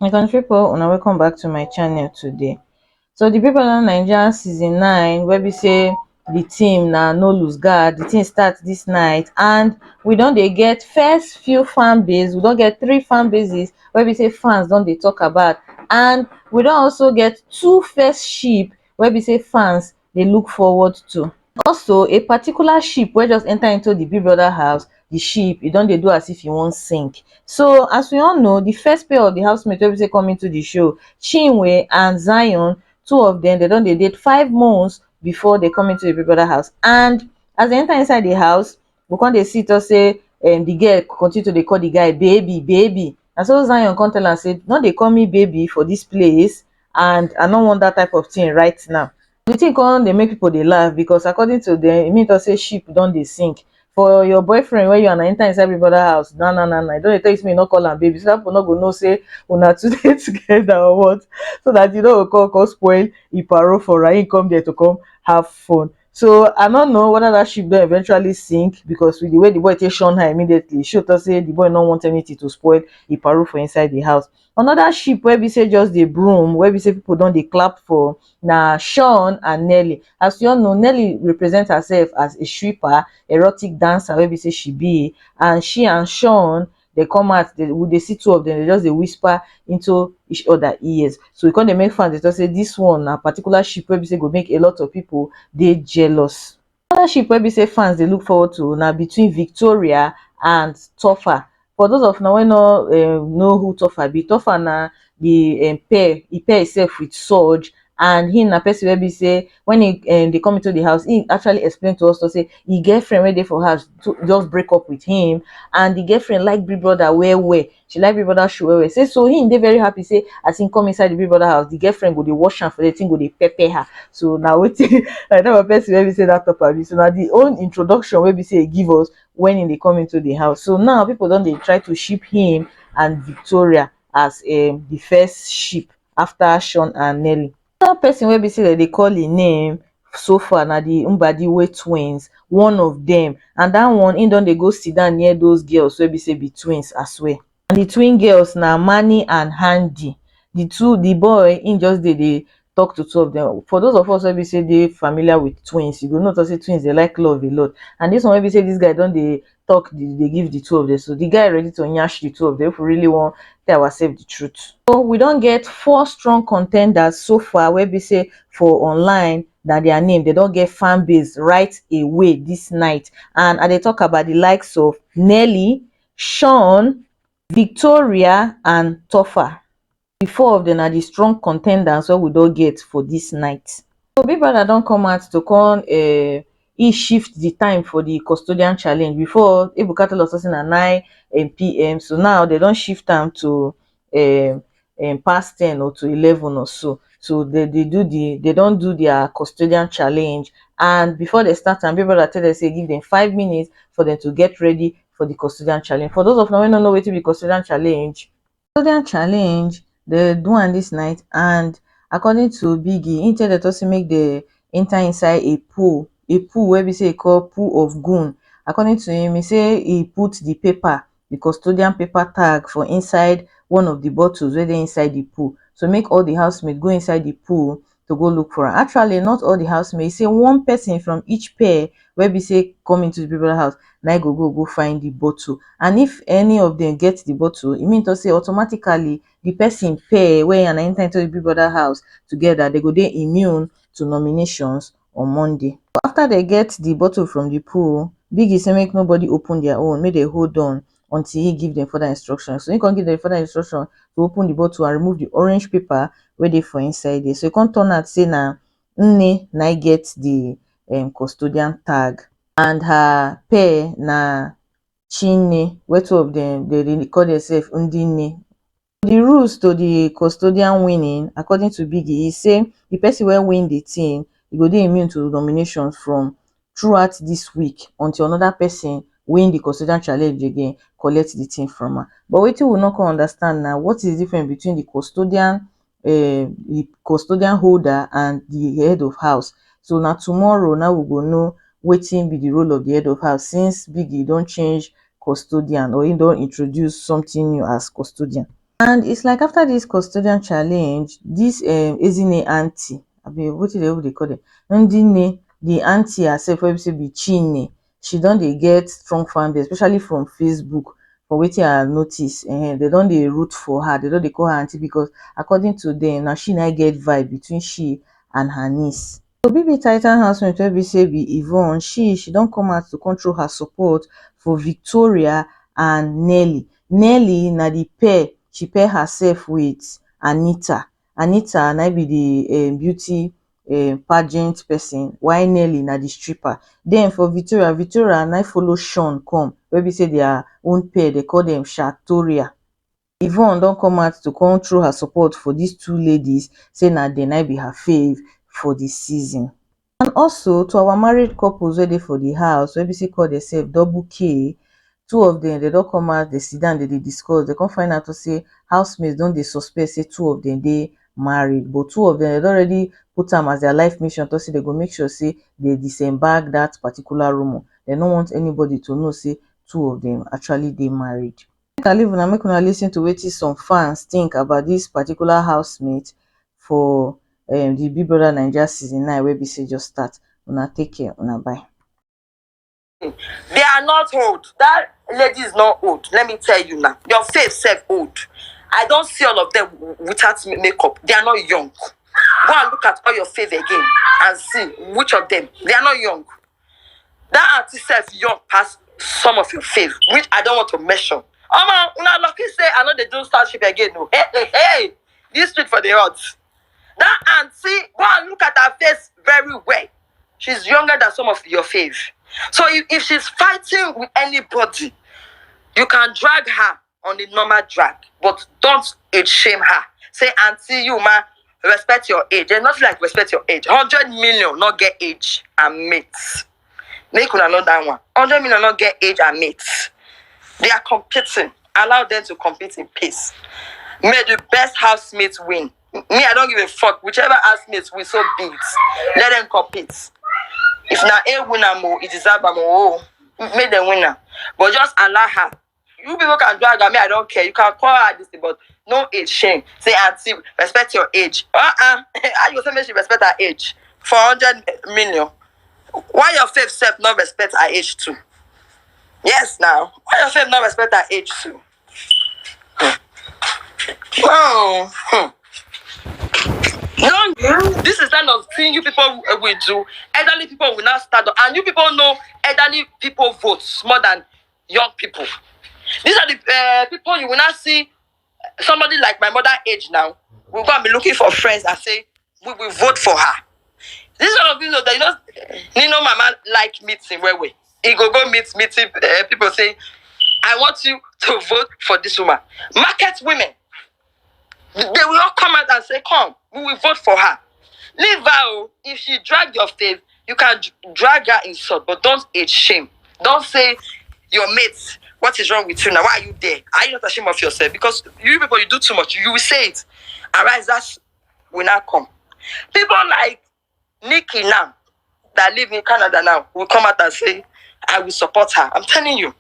My country people, una welcome back to my channel today. So the Big Brother Naija Season 9, where we say the team na no lose guard, the team starts this night, and we don't they get first few fan base, we don't get 3 fan bases where we say fans don't they talk about, and we don't also get 2 first ship where we say fans they look forward to. Also, a particular ship wey just enter into the Big Brother house, the ship e don dey do as if e wan sink. So as we all know, the first pair of the housemates wey be say come into the show, Chinwe and Zion, two of them, they don dey date 5 months before they come into the Big Brother house. And as they enter inside the house, we come dey see talk say the girl continue to dey call the guy baby baby, and so Zion come tell am say no dey call me baby for this place, and I no want that type of thing right now. The thing come dey make people dey laugh, because according to them, e mean talk say ship don dey sink. For your boyfriend wey you and enter inside Big Brother house, na e don dey tell you say make you no call am baby, so that people no go know say una two dey together or what, so that you no go come spoil e paro for am, him come there to come have fun. So I no know whether that ship don eventually sink, because with the way the boy take shun her immediately, show talk say the boy no want anything to spoil e paro for inside the house. Another ship wey be say just dey broom, wey be say people don dey clap for, na Sean and Nelly. As you all know, Nelly represent herself as a stripper, erotic dancer wey be say she be, and she and Sean dey come out, we dey see two of them, they just dey whisper into each other ears. So we come dey make fans dey talk say this one na particular ship wey be say go make a lot of people dey jealous. Another ship wey be say fans dey look forward to na between Victoria and Topher. For those of una wey no know who Topher be, Topher na the pair, he pair himself with Surge, and him na person wey be say when he dey come into the house, he actually explain to us to say e girlfriend wey dey for house to just break up with him, and the girlfriend like Big Brother well, she like Big Brother show well. Say so him dey very happy say as him come inside the Big Brother house, the girlfriend go dey wash am for the thing, go dey pepper her. So na wetin like that person wey be say that Topper be. So na the own introduction wey be say he give us when he dey come into the house. So now people don dey try to ship him and Victoria as the first ship after Sean and Nelly. Another person wey be say dem dey call im name so far na the Mbadiwe twins, one of them, and that one him don dey go sit down near those girls wey be say be twins as well. And the twin girls na Mani and Handy. The boy him just dey talk to two of them. For those of us wey be say dey familiar with twins, you go know say twins dey like love a lot, and this one wey be say this guy don dey talk, dey give the two of them. So the guy ready to nyash the two of them if we really want tell ourselves the truth. So we don get 4 strong contenders so far wey be say for online na their name, they don get fan base right away this night. And I dey talk about the likes of Nelly, Sean, Victoria and Topher. The 4 of them are the strong contenders wey we don get for this night. So Big Brother don come out to come he shift the time for the custodian challenge. Before, Ebuka tell us say na 9 p.m, so now they don shift am to past 10 or to 11 or so. So they don do their custodian challenge, and before they start am, Big Brother tell them say give them 5 minutes for them to get ready for the custodian challenge. For those of them wey no know wetin be custodian challenge, they do am this night, and according to Biggie, he tell them to say make they enter inside a pool wey be say e call pool of goon. According to him, he say he put the paper, the custodian paper tag, for inside one of the bottles wey dey inside the pool. So make all the housemates go inside the pool to go look for am. Actually, not all the housemates, say one person from each pair wey be say come into the Big Brother house, na go find the bottle. And if any of them get the bottle, e mean to say automatically the person pair wey and enter into the Big Brother house together, they go dey immune to nominations on Monday. After they get the bottle from the pool, Biggie say make nobody open their own, make they hold on until he give them further instructions. So he can give them further instruction to open the bottle and remove the orange paper where they for inside there. So you can turn out say na Nne na get the custodian tag, and her pair na Chinwe, where 2 of them they call themselves Ndine. The rules to the custodian winning, according to Biggie, is say the person wey win the team, e go dey immune to nominations from throughout this week until another person win the custodian challenge again, collect the thing from her. But wetin we no can understand now, what is the difference between the custodian holder and the head of house? So now tomorrow, now we go know wetin be the role of the head of house, since Biggie don change custodian, or he don introduce something new as custodian. And it's like after this custodian challenge, this Ezine auntie, I mean, what they call it? Ndine, the auntie herself, wey be say be Chinwe, she don't dey get strong fan base, especially from Facebook. For wetin I notice, they don't dey root for her, they don't dey call her auntie because according to them, now she na get vibe between she and her niece. So BB Titan housemate wey be say be Yvonne, she don come out to control her support for Victoria and Nelly. Nelly na the pair she pair herself with Anita. Anita na be the beauty pageant person, while Nelly na the stripper. Then for Victoria na follow Sean come, wey be say their own pair, they call them Shatoria. Yvonne don come out to come throw her support for these two ladies, say na dem na be her fave for the season. And also to our married couples wey dey for the house, wey be say call themselves double K, two of them they don come out, they sit down, they discuss, they come find out to say housemates don dey suspect say two of them dey married, but two of them they don already put am as their life mission to say they go make sure say they disembark that particular rumor. They no want anybody to know say two of them actually dey married. Make una lis ten to wetin some fans think about this particular housemate for the Big Brother Naija Season 9 wey be say just start. Una take care, una bye. They are not old. That lady is not old. Let me tell you now. Your face self old. I don't see all of them without makeup. They are not young. Go and look at all your face again and see which of them. They are not young. That auntie self young past some of your face, which I don't want to mention. Oh man, una lucky say I know they do starship again. No. Hey. This street for the odds. That auntie, go and look at her face very well. She's younger than some of your face. So if she's fighting with anybody, you can drag her on the normal drag, but don't age shame her. Say, auntie, you man, respect your age. There's nothing like respect your age. 100 million not get age and mates. Make una know that one. 100 million not get age and mates. They are competing. Allow them to compete in peace. May the best housemates win. Me, I don't give a fuck. Whichever housemates we so beat, let them compete. If na a winner more, it is about more. Make them winner. But just allow her. You people can drag her. Me, I don't care. You can call her this thing, but no age shame. Say, auntie, respect your age. How you say she respect her age? For 100 million. Why your faith self not respect her age too? Yes, now. Why your faith not respect her age too? Oh. No, this is kind of thing you people will do. Elderly people will not stand up, and you people know elderly people vote more than young people. These are the people you will not see. Somebody like my mother age now will go and be looking for friends and say we will vote for her. This kind of people that Nino Mama like meeting where we he go meeting people say I want you to vote for this woman. Market women. They will all come out and say, come, we will vote for her. Leave her. If she drag your face, you can drag her insult, but don't age shame. Don't say, your mates, what is wrong with you now? Why are you there? Are you not ashamed of yourself? Because you people, you do too much. You will say it. Arise, that will not come. People like Nikki now, that live in Canada now, will come out and say, I will support her. I'm telling you.